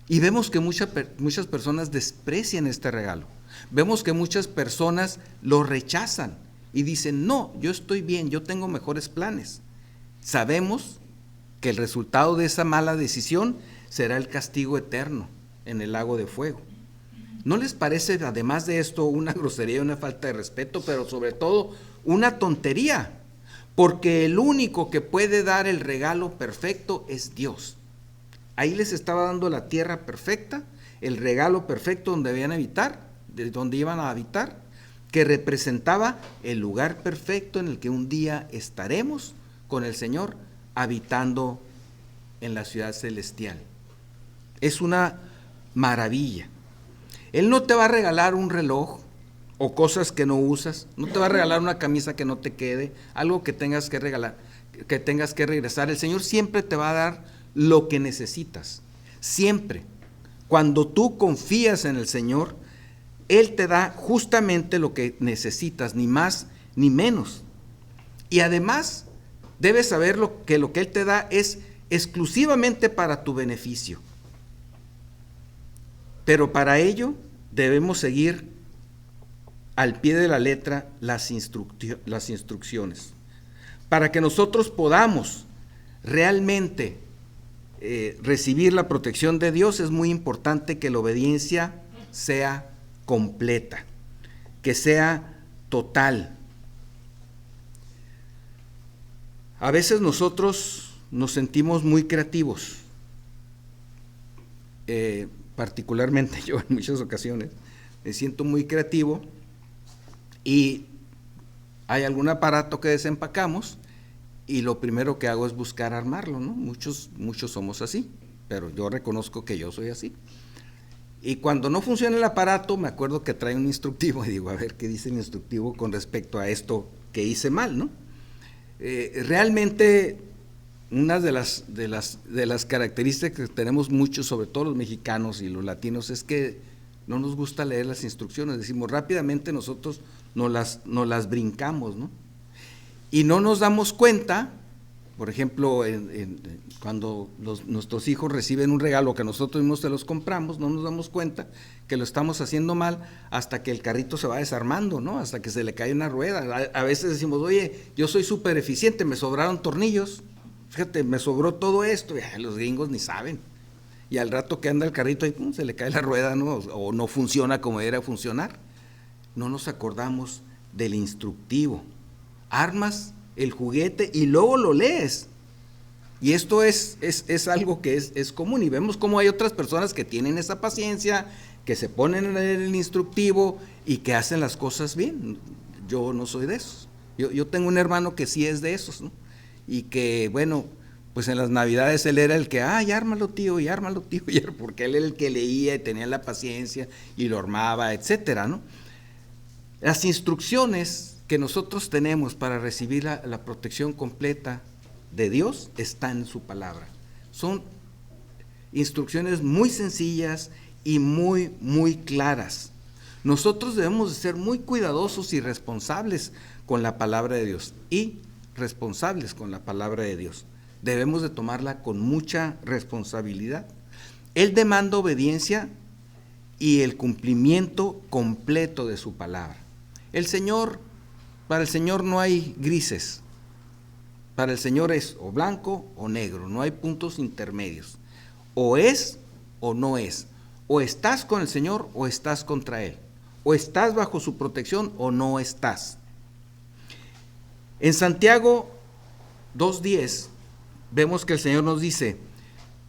Y vemos que muchas personas desprecian este regalo. Vemos que muchas personas lo rechazan y dicen, no, yo estoy bien, yo tengo mejores planes. Sabemos que el resultado de esa mala decisión será el castigo eterno en el lago de fuego. ¿No les parece, además de esto, una grosería y una falta de respeto, pero sobre todo una tontería? Porque el único que puede dar el regalo perfecto es Dios. Ahí les estaba dando la tierra perfecta, el regalo perfecto donde donde iban a habitar, que representaba el lugar perfecto en el que un día estaremos con el Señor habitando en la ciudad celestial. Es una maravilla. Él no te va a regalar un reloj o cosas que no usas, no te va a regalar una camisa que no te quede, algo que tengas que regalar, que tengas que regresar. El Señor siempre te va a dar lo que necesitas, siempre. Cuando tú confías en el Señor, Él te da justamente lo que necesitas, ni más ni menos. Y además, debes saber que lo que Él te da es exclusivamente para tu beneficio. Pero para ello debemos seguir al pie de la letra las instrucciones. Para que nosotros podamos realmente recibir la protección de Dios, es muy importante que la obediencia sea completa, que sea total. A veces nosotros nos sentimos muy creativos, particularmente yo en muchas ocasiones me siento muy creativo y hay algún aparato que desempacamos y lo primero que hago es buscar armarlo, ¿no? Muchos somos así, pero yo reconozco que yo soy así. Y cuando no funciona el aparato, me acuerdo que trae un instructivo y digo, a ver qué dice el instructivo con respecto a esto que hice mal, ¿no? Realmente una de las características que tenemos muchos, sobre todo los mexicanos y los latinos, es que no nos gusta leer las instrucciones. Decimos rápidamente, nosotros nos las brincamos, ¿no? Y no nos damos cuenta, por ejemplo, cuando nuestros hijos reciben un regalo que nosotros mismos se los compramos, no nos damos cuenta que lo estamos haciendo mal hasta que el carrito se va desarmando, ¿no? Hasta que se le cae una rueda. A veces decimos, oye, yo soy súper eficiente, me sobraron tornillos, fíjate, me sobró todo esto, y los gringos ni saben. Y al rato que anda el carrito ahí, se le cae la rueda, ¿no? O no funciona como debería funcionar. No nos acordamos del instructivo. Armas el juguete y luego lo lees. Y esto es algo que es común, y vemos cómo hay otras personas que tienen esa paciencia, que se ponen a leer el instructivo y que hacen las cosas bien. Yo no soy de esos. Yo tengo un hermano que sí es de esos, ¿no? Y que, bueno, Pues en las Navidades él era el que, y ármalo tío, porque él era el que leía y tenía la paciencia y lo armaba, etcétera, ¿no? Las instrucciones que nosotros tenemos para recibir la protección completa de Dios están en su palabra. Son instrucciones muy sencillas y muy, muy claras. Nosotros debemos de ser muy cuidadosos y responsables con la palabra de Dios. Debemos de tomarla con mucha responsabilidad. Él demanda obediencia y el cumplimiento completo de su palabra. Para el Señor no hay grises. Para el Señor es o blanco o negro, no hay puntos intermedios. O es o no es. O estás con el Señor o estás contra Él. O estás bajo su protección o no estás. En Santiago 2:10 vemos que el Señor nos dice: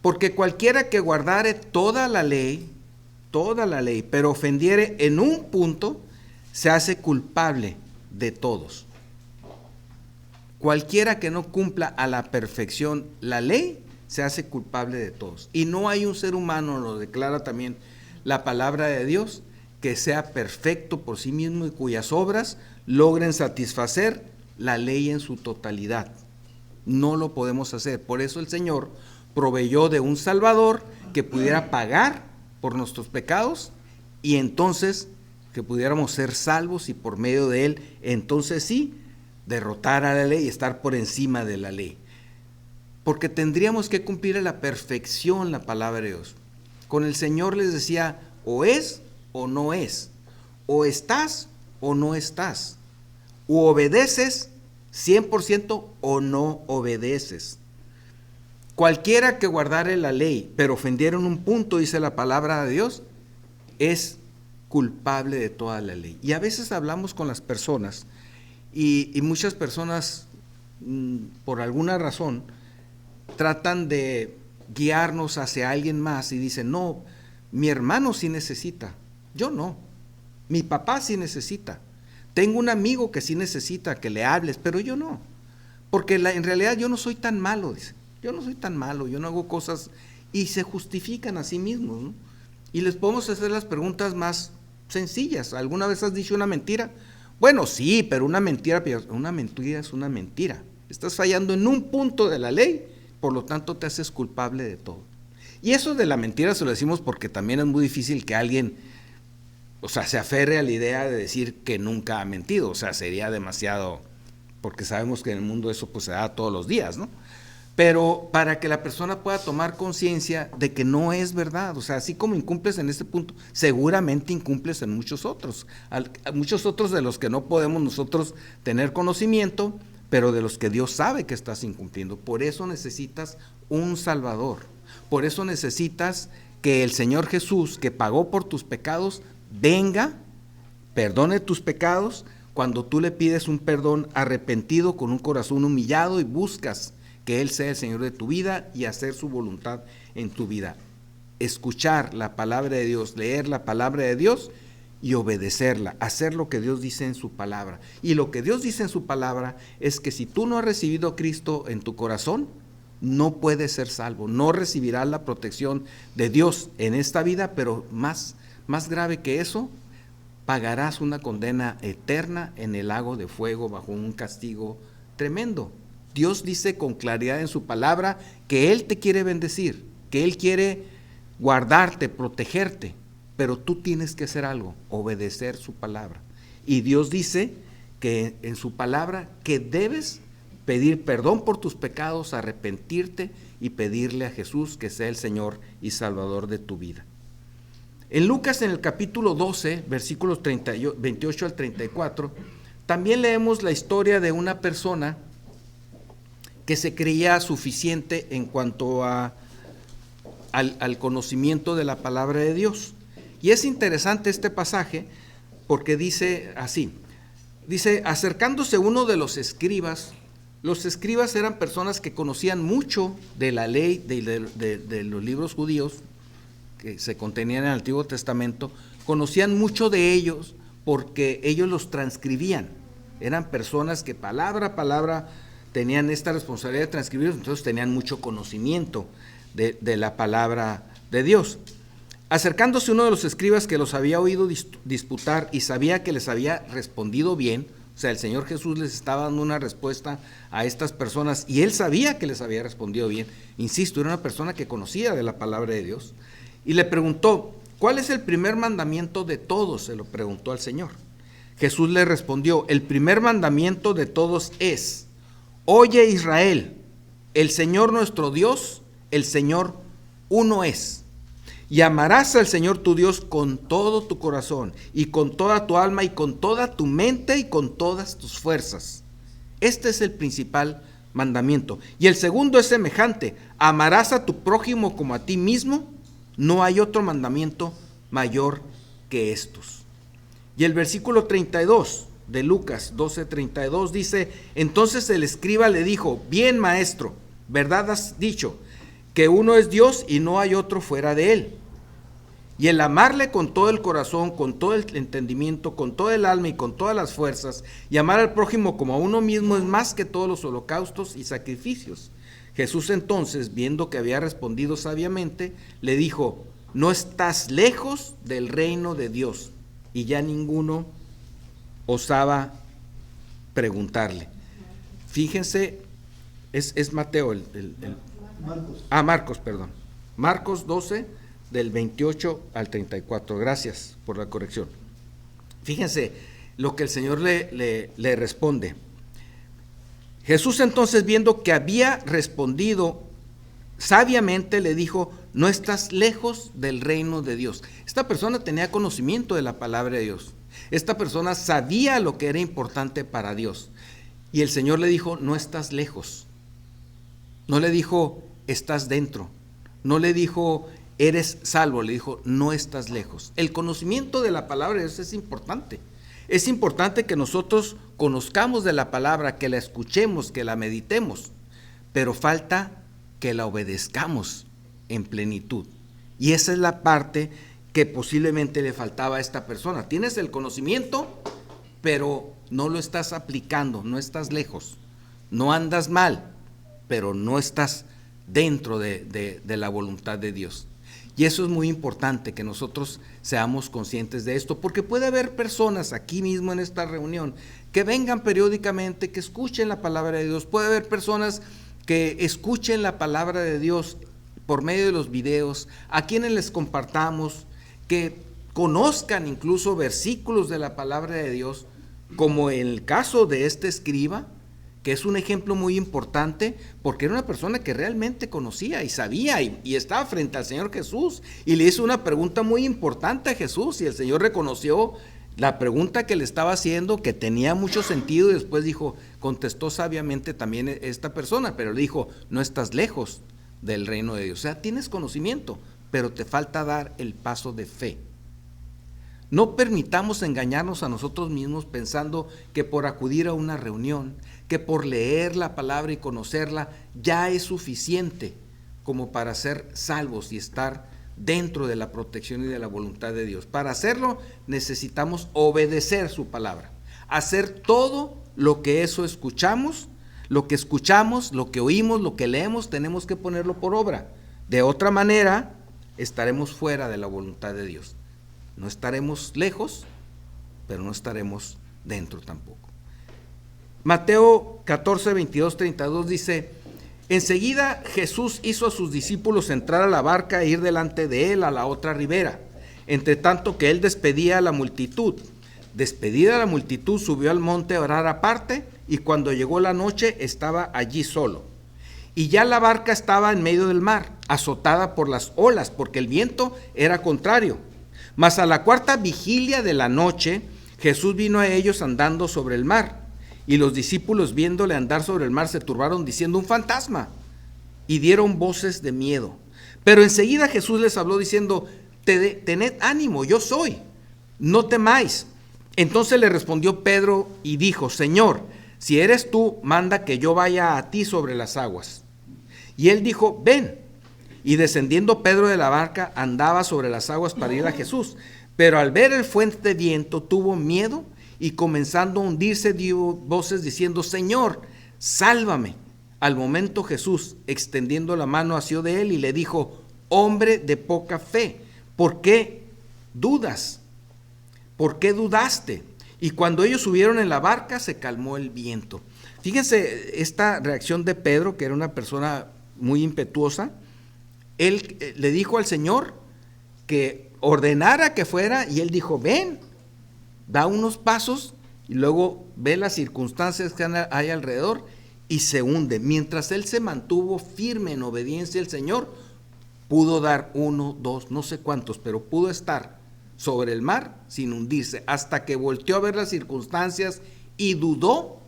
porque cualquiera que guardare toda la ley, pero ofendiere en un punto, se hace culpable de todos. Cualquiera que no cumpla a la perfección la ley, se hace culpable de todos. Y no hay un ser humano, lo declara también la palabra de Dios, que sea perfecto por sí mismo y cuyas obras logren satisfacer la ley en su totalidad. No lo podemos hacer. Por eso el Señor proveyó de un Salvador que pudiera pagar por nuestros pecados y entonces que pudiéramos ser salvos y por medio de Él, entonces sí, derrotar a la ley y estar por encima de la ley. Porque tendríamos que cumplir a la perfección la palabra de Dios. Con el Señor les decía, o es o no es, o estás o no estás, o obedeces 100% o no obedeces. Cualquiera que guardare la ley, pero ofendiera en un punto, dice la palabra de Dios, es culpable de toda la ley. Y a veces hablamos con las personas y muchas personas, por alguna razón, tratan de guiarnos hacia alguien más y dicen, no, mi hermano sí necesita, yo no, mi papá sí necesita, tengo un amigo que sí necesita que le hables, pero yo no, porque en realidad yo no soy tan malo, dice, yo no soy tan malo, yo no hago cosas, y se justifican a sí mismos, ¿no? Y les podemos hacer las preguntas más sencillas. ¿Alguna vez has dicho una mentira? Bueno, sí, pero una mentira es una mentira. Estás fallando en un punto de la ley, por lo tanto te haces culpable de todo. Y eso de la mentira se lo decimos porque también es muy difícil que alguien, se aferre a la idea de decir que nunca ha mentido. Sería demasiado, porque sabemos que en el mundo eso pues se da todos los días, ¿no? Pero para que la persona pueda tomar conciencia de que no es verdad, así como incumples en este punto, seguramente incumples en muchos otros de los que no podemos nosotros tener conocimiento, pero de los que Dios sabe que estás incumpliendo. Por eso necesitas un Salvador, por eso necesitas que el Señor Jesús, que pagó por tus pecados, venga, perdone tus pecados, cuando tú le pides un perdón arrepentido, con un corazón humillado y buscas que Él sea el Señor de tu vida y hacer su voluntad en tu vida. Escuchar la palabra de Dios, leer la palabra de Dios y obedecerla, hacer lo que Dios dice en su palabra. Y lo que Dios dice en su palabra es que si tú no has recibido a Cristo en tu corazón, no puedes ser salvo, no recibirás la protección de Dios en esta vida, pero más grave que eso, pagarás una condena eterna en el lago de fuego bajo un castigo tremendo. Dios dice con claridad en su palabra que Él te quiere bendecir, que Él quiere guardarte, protegerte, pero tú tienes que hacer algo, obedecer su palabra. Y Dios dice que en su palabra que debes pedir perdón por tus pecados, arrepentirte y pedirle a Jesús que sea el Señor y Salvador de tu vida. En Lucas, en el capítulo 12, versículos 28 al 34, también leemos la historia de una persona que se creía suficiente en cuanto al conocimiento de la palabra de Dios. Y es interesante este pasaje porque dice así, acercándose uno de los escribas eran personas que conocían mucho de la ley, de los libros judíos que se contenían en el Antiguo Testamento, conocían mucho de ellos porque ellos los transcribían, eran personas que palabra a palabra tenían esta responsabilidad de transcribirlos, entonces tenían mucho conocimiento de la palabra de Dios. Acercándose uno de los escribas que los había oído disputar y sabía que les había respondido bien, o sea, el Señor Jesús les estaba dando una respuesta a estas personas y él sabía que les había respondido bien. Insisto, era una persona que conocía de la palabra de Dios. Y le preguntó, ¿cuál es el primer mandamiento de todos? Se lo preguntó al Señor. Jesús le respondió, el primer mandamiento de todos es, oye Israel, el Señor nuestro Dios, el Señor uno es. Y amarás al Señor tu Dios con todo tu corazón y con toda tu alma y con toda tu mente y con todas tus fuerzas. Este es el principal mandamiento. Y el segundo es semejante, amarás a tu prójimo como a ti mismo. No hay otro mandamiento mayor que estos. Y el versículo 32 de Lucas 12:32 dice, entonces el escriba le dijo, bien maestro, verdad has dicho, que uno es Dios y no hay otro fuera de él. Y el amarle con todo el corazón, con todo el entendimiento, con todo el alma y con todas las fuerzas, y amar al prójimo como a uno mismo es más que todos los holocaustos y sacrificios. Jesús entonces, viendo que había respondido sabiamente, le dijo, no estás lejos del reino de Dios. Y ya ninguno osaba preguntarle. Fíjense, es Mateo, Marcos, perdón. Marcos 12, del 28 al 34. Gracias por la corrección. Fíjense lo que el Señor le responde. Jesús entonces, viendo que había respondido sabiamente, le dijo, no estás lejos del reino de Dios. Esta persona tenía conocimiento de la palabra de Dios. Esta persona sabía lo que era importante para Dios. Y el Señor le dijo, no estás lejos. No le dijo, estás dentro. No le dijo, eres salvo. Le dijo, no estás lejos. El conocimiento de la palabra de Dios es importante. Es importante que nosotros conozcamos de la palabra, que la escuchemos, que la meditemos. Pero falta que la obedezcamos en plenitud. Y esa es la parte que posiblemente le faltaba a esta persona. Tienes el conocimiento, pero no lo estás aplicando, no estás lejos. No andas mal, pero no estás dentro de la voluntad de Dios. Y eso es muy importante, que nosotros seamos conscientes de esto, porque puede haber personas aquí mismo en esta reunión que vengan periódicamente, que escuchen la palabra de Dios. Puede haber personas que escuchen la palabra de Dios por medio de los videos, a quienes les compartamos, que conozcan incluso versículos de la palabra de Dios, como en el caso de este escriba, que es un ejemplo muy importante, porque era una persona que realmente conocía y sabía y estaba frente al Señor Jesús y le hizo una pregunta muy importante a Jesús, y el Señor reconoció la pregunta que le estaba haciendo, que tenía mucho sentido, y después dijo, contestó sabiamente también esta persona, pero le dijo, no estás lejos del reino de Dios. O sea, tienes conocimiento, pero te falta dar el paso de fe. No permitamos engañarnos a nosotros mismos pensando que por acudir a una reunión, que por leer la palabra y conocerla, ya es suficiente como para ser salvos y estar dentro de la protección y de la voluntad de Dios. Para hacerlo necesitamos obedecer su palabra, hacer todo lo que escuchamos, lo que oímos, lo que leemos, tenemos que ponerlo por obra. De otra manera, estaremos fuera de la voluntad de Dios. No estaremos lejos, pero no estaremos dentro tampoco. Mateo 14, 22, 32 dice, enseguida Jesús hizo a sus discípulos entrar a la barca e ir delante de él a la otra ribera, entre tanto que él despedía a la multitud. Despedida la multitud, subió al monte a orar aparte, y cuando llegó la noche estaba allí solo. Y ya la barca estaba en medio del mar, azotada por las olas, porque el viento era contrario. Mas a la cuarta vigilia de la noche, Jesús vino a ellos andando sobre el mar. Y los discípulos, viéndole andar sobre el mar, se turbaron diciendo, un fantasma, y dieron voces de miedo. Pero enseguida Jesús les habló diciendo, tened ánimo, yo soy, no temáis. Entonces le respondió Pedro y dijo, Señor, si eres tú, manda que yo vaya a ti sobre las aguas. Y él dijo, ven. Y descendiendo Pedro de la barca, andaba sobre las aguas para ir a Jesús. Pero al ver el fuerte viento, tuvo miedo, y comenzando a hundirse, dio voces diciendo, Señor, sálvame. Al momento Jesús, extendiendo la mano, asió de él y le dijo: hombre de poca fe, ¿por qué dudas? ¿Por qué dudaste? Y cuando ellos subieron en la barca, se calmó el viento. Fíjense esta reacción de Pedro, que era una persona muy impetuosa. Él le dijo al Señor que ordenara que fuera, y él dijo: ven. Da unos pasos y luego ve las circunstancias que hay alrededor y se hunde. Mientras él se mantuvo firme en obediencia al Señor, pudo dar 1, 2, no sé cuántos, pero pudo estar sobre el mar sin hundirse, hasta que volteó a ver las circunstancias y dudó.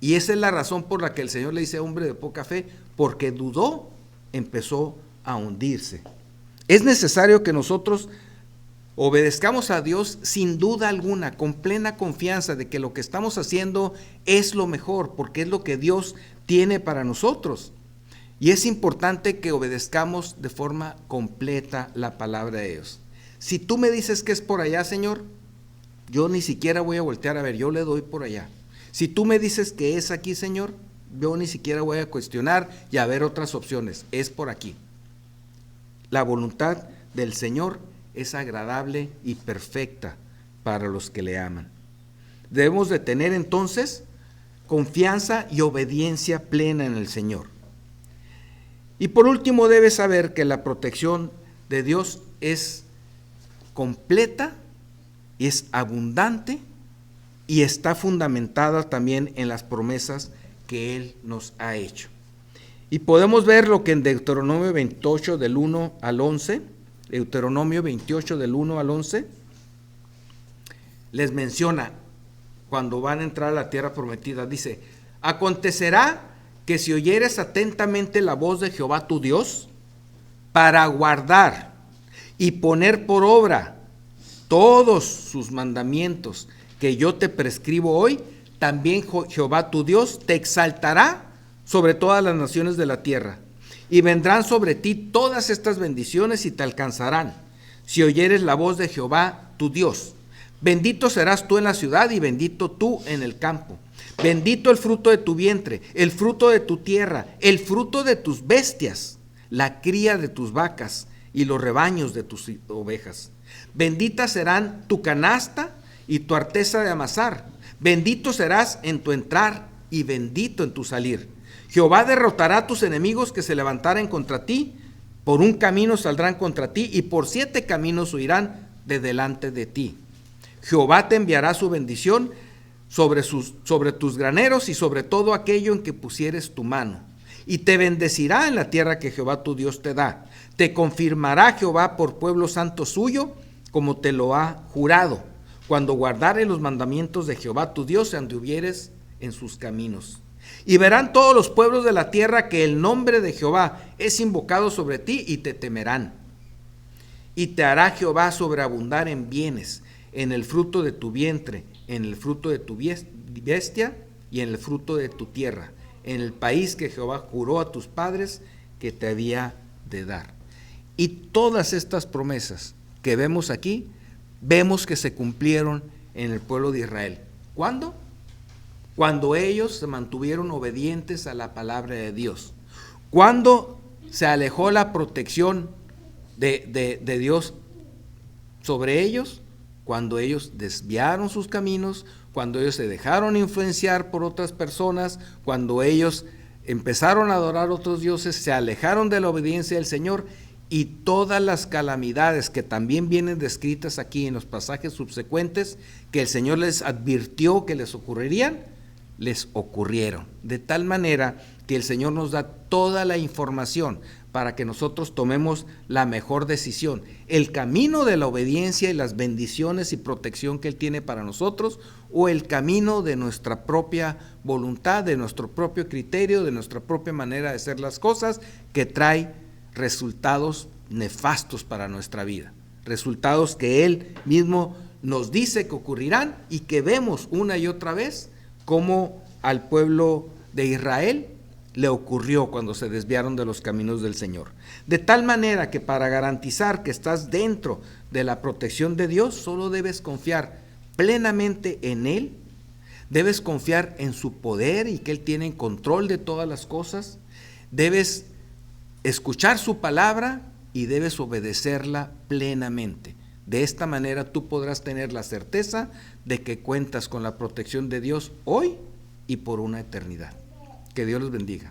Y esa es la razón por la que el Señor le dice: hombre de poca fe, porque dudó, empezó a hundirse. Es necesario que nosotros obedezcamos a Dios sin duda alguna, con plena confianza de que lo que estamos haciendo es lo mejor, porque es lo que Dios tiene para nosotros. Y es importante que obedezcamos de forma completa la palabra de Dios. Si tú me dices que es por allá, Señor, yo ni siquiera voy a voltear a ver, yo le doy por allá. Si tú me dices que es aquí, Señor, yo ni siquiera voy a cuestionar y a ver otras opciones, es por aquí. La voluntad del Señor es agradable y perfecta para los que le aman. Debemos de tener entonces confianza y obediencia plena en el Señor. Y por último, debes saber que la protección de Dios es completa y es abundante y está fundamentada también en las promesas que Él nos ha hecho. Y podemos ver lo que en Deuteronomio 28 del 1 al 11, Deuteronomio 28 del 1 al 11, les menciona cuando van a entrar a la tierra prometida. Dice: acontecerá que si oyeres atentamente la voz de Jehová tu Dios, para guardar y poner por obra todos sus mandamientos que yo te prescribo hoy, también Jehová tu Dios te exaltará sobre todas las naciones de la tierra, y vendrán sobre ti todas estas bendiciones y te alcanzarán, si oyeres la voz de Jehová tu Dios. Bendito serás tú en la ciudad y bendito tú en el campo. Bendito el fruto de tu vientre, el fruto de tu tierra, el fruto de tus bestias, la cría de tus vacas y los rebaños de tus ovejas. Benditas serán tu canasta y tu arteza de amasar. Bendito serás en tu entrar y bendito en tu salir. Jehová derrotará a tus enemigos que se levantaren contra ti. Por un camino saldrán contra ti y por 7 caminos huirán de delante de ti. Jehová te enviará su bendición sobre tus graneros y sobre todo aquello en que pusieres tu mano. Y te bendecirá en la tierra que Jehová tu Dios te da. Te confirmará Jehová por pueblo santo suyo, como te lo ha jurado, cuando guardares los mandamientos de Jehová tu Dios y anduvieres en sus caminos. Y verán todos los pueblos de la tierra que el nombre de Jehová es invocado sobre ti y te temerán. Y te hará Jehová sobreabundar en bienes, en el fruto de tu vientre, en el fruto de tu bestia y en el fruto de tu tierra, en el país que Jehová juró a tus padres que te había de dar. Y todas estas promesas que vemos aquí, vemos que se cumplieron en el pueblo de Israel. ¿Cuándo? Cuando ellos se mantuvieron obedientes a la palabra de Dios. Cuando se alejó la protección de Dios sobre ellos, cuando ellos desviaron sus caminos, cuando ellos se dejaron influenciar por otras personas, cuando ellos empezaron a adorar otros dioses, se alejaron de la obediencia del Señor, y todas las calamidades que también vienen descritas aquí en los pasajes subsecuentes, que el Señor les advirtió que les ocurrirían, les ocurrieron. De tal manera que el Señor nos da toda la información para que nosotros tomemos la mejor decisión. El camino de la obediencia y las bendiciones y protección que Él tiene para nosotros, o el camino de nuestra propia voluntad, de nuestro propio criterio, de nuestra propia manera de hacer las cosas, que trae resultados nefastos para nuestra vida. Resultados que Él mismo nos dice que ocurrirán y que vemos una y otra vez como al pueblo de Israel le ocurrió cuando se desviaron de los caminos del Señor. De tal manera que para garantizar que estás dentro de la protección de Dios, solo debes confiar plenamente en Él, Debes confiar en su poder y que Él tiene control de todas las cosas. Debes escuchar su palabra y debes obedecerla plenamente. De esta manera tú podrás tener la certeza de que cuentas con la protección de Dios hoy y por una eternidad. Que Dios los bendiga.